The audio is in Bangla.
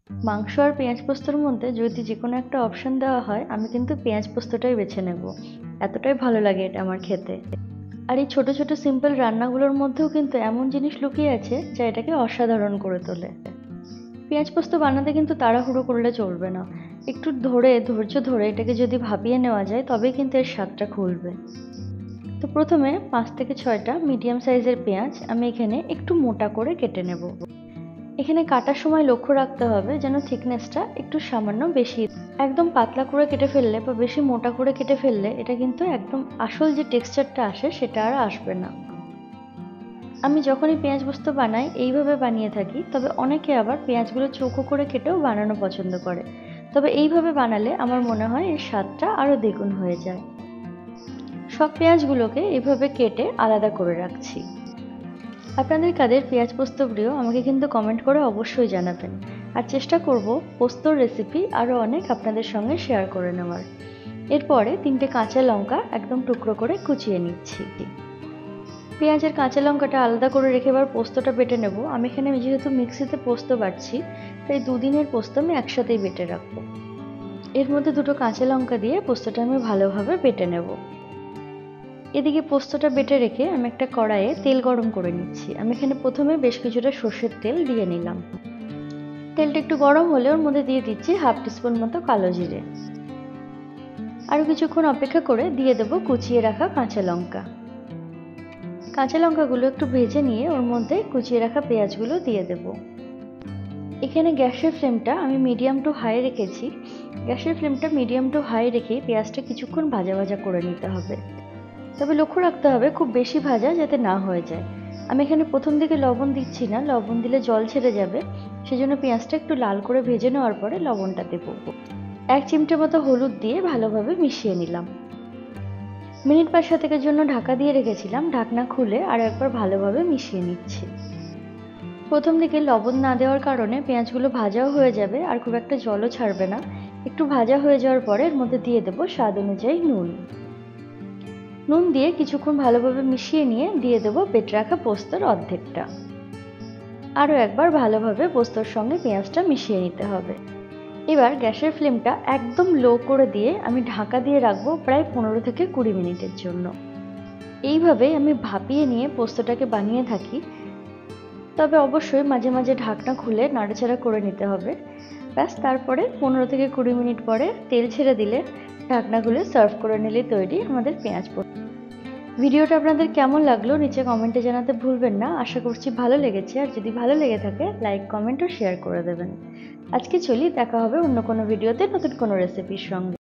মাংস আর পেঁয়াজ পোস্তর মধ্যে যদি যেকোনো একটা অপশন দেওয়া হয় আমি কিন্তু পেঁয়াজ পোস্তটাই বেছে নেব। এতটাই ভালো লাগে এটা আমার খেতে। আর এই ছোট ছোট সিম্পল রান্নাগুলোর মধ্যেও কিন্তু এমন জিনিস লুকিয়ে আছে যা এটাকে অসাধারণ করে তোলে। পেঁয়াজ পোস্ত বানাতে কিন্তু তাড়াহুড়ো করলে চলবে না। একটু ধৈর্য ধরে এটাকে যদি ভাপিয়ে নেওয়া যায় তবেই কিন্তু এর স্বাদটা খুলবে। তো প্রথমে 5 থেকে 6টা মিডিয়াম সাইজের পেঁয়াজ আমি এখানে একটু মোটা করে কেটে নেব। এখানে কাটার সময় লক্ষ্য রাখতে হবে যেন থিকনেসটা একটু সামান্য বেশি। একদম পাতলা করে কেটে ফেললে বা বেশি মোটা করে কেটে ফেললে এটা কিন্তু একদম আসল যে টেক্সচারটা আসে সেটা আর আসবে না। আমি যখনই পেঁয়াজ পোস্ত বানাই এইভাবে বানিয়ে থাকি, তবে অনেকে আবার পেঁয়াজগুলো চৌকো করে কেটেও বানানো পছন্দ করে। তবে এইভাবে বানালে আমার মনে হয় এর স্বাদটা আরও দ্বিগুণ হয়ে যায়। সব পেঁয়াজগুলোকে এইভাবে কেটে আলাদা করে রাখছি। আপনাদের কাদের পেঁয়াজ পোস্ত প্রিয় আমাকে কিন্তু কমেন্ট করে অবশ্যই জানাবেন। আর চেষ্টা করব পোস্তর রেসিপি আরও অনেক আপনাদের সঙ্গে শেয়ার করে নেওয়ার। এরপরে 3টে কাঁচা লঙ্কা একদম টুকরো করে কুচিয়ে নিচ্ছি। পেঁয়াজ আর কাঁচা লঙ্কাটা আলাদা করে রেখে এবার পোস্তটা বেটে নেব। আমি এখানে যেহেতু মিক্সিতে পোস্ত বাটছি তাই দুদিনের পোস্ত আমি একসাথেই বেটে রাখবো। এর মধ্যে 2টো কাঁচা লঙ্কা দিয়ে পোস্তটা আমি ভালোভাবে বেটে নেব। এদিকে পোস্তটা বেটে রেখে আমি একটা কড়াইয়ে তেল গরম করে নিচ্ছি। আমি এখানে প্রথমে বেশ কিছুটা সর্ষের তেল দিয়ে নিলাম। তেলটা একটু গরম হলে ওর মধ্যে দিয়ে দিচ্ছি 1/2 টিস্পুন মতো কালো জিরে। আরও কিছুক্ষণ অপেক্ষা করে দিয়ে দেবো কুচিয়ে রাখা কাঁচা লঙ্কা। কাঁচা লঙ্কাগুলো একটু ভেজে নিয়ে ওর মধ্যে কুচিয়ে রাখা পেঁয়াজগুলো দিয়ে দেব। এখানে গ্যাসের ফ্লেমটা আমি মিডিয়াম টু হাই রেখেছি। গ্যাসের ফ্লেমটা মিডিয়াম টু হাই রেখেই পেঁয়াজটা কিছুক্ষণ ভাজা ভাজা করে নিতে হবে। তবে লক্ষ্য রাখতে হবে খুব বেশি ভাজা যাতে না হয়ে যায়। আমি এখানে প্রথম দিকে লবণ দিচ্ছি না, লবণ দিলে জল ছেড়ে যাবে। সেজন্য পেঁয়াজটা একটু লাল করে ভেজে নেওয়ার পরে লবণটা দেব। 1 চিমটে মতো হলুদ দিয়ে ভালোভাবে মিশিয়ে নিলাম। মিনিট 5-7 জন্য ঢাকা দিয়ে রেখেছিলাম। ঢাকনা খুলে আর একবার ভালোভাবে মিশিয়ে নিচ্ছি। প্রথম দিকে লবণ না দেওয়ার কারণে পেঁয়াজগুলো ভাজাও হয়ে যাবে আর খুব একটা জলও ছাড়বে না। একটু ভাজা হয়ে যাওয়ার পরে এর মধ্যে দিয়ে দেবো স্বাদ অনুযায়ী নুন দিয়ে কিছুক্ষণ ভালোভাবে মিশিয়ে নিয়ে দিয়ে দেবো বেটে রাখা পোস্তর অর্ধেকটা। আরও একবার ভালোভাবে পোস্তর সঙ্গে পেঁয়াজটা মিশিয়ে নিতে হবে। এবার গ্যাসের ফ্লেমটা একদম লো করে দিয়ে আমি ঢাকা দিয়ে রাখবো প্রায় 15 থেকে 20 মিনিটের জন্য। এইভাবে আমি ভাপিয়ে নিয়ে পোস্তটাকে বানিয়ে থাকি। তবে অবশ্যই মাঝে মাঝে ঢাকনা খুলে নাড়াচাড়া করে নিতে হবে। ব্যাস, তারপরে 15 থেকে 20 মিনিট পরে তেল ছেড়ে দিলে ঢাকনা খুলে সার্ভ করে নিলেই তৈরি আমাদের পেঁয়াজ পোস্ত। ভিডিওটা আপনাদের কেমন লাগলো নিচে কমেন্টে জানাতে ভুলবেন না। আশা করছি ভালো লেগেছে। আর যদি ভালো লেগে থাকে লাইক, কমেন্ট ও শেয়ার করে দেবেন। আজকে চলি, দেখা হবে অন্য কোনো ভিডিওতে নতুন কোনো রেসিপির সঙ্গে।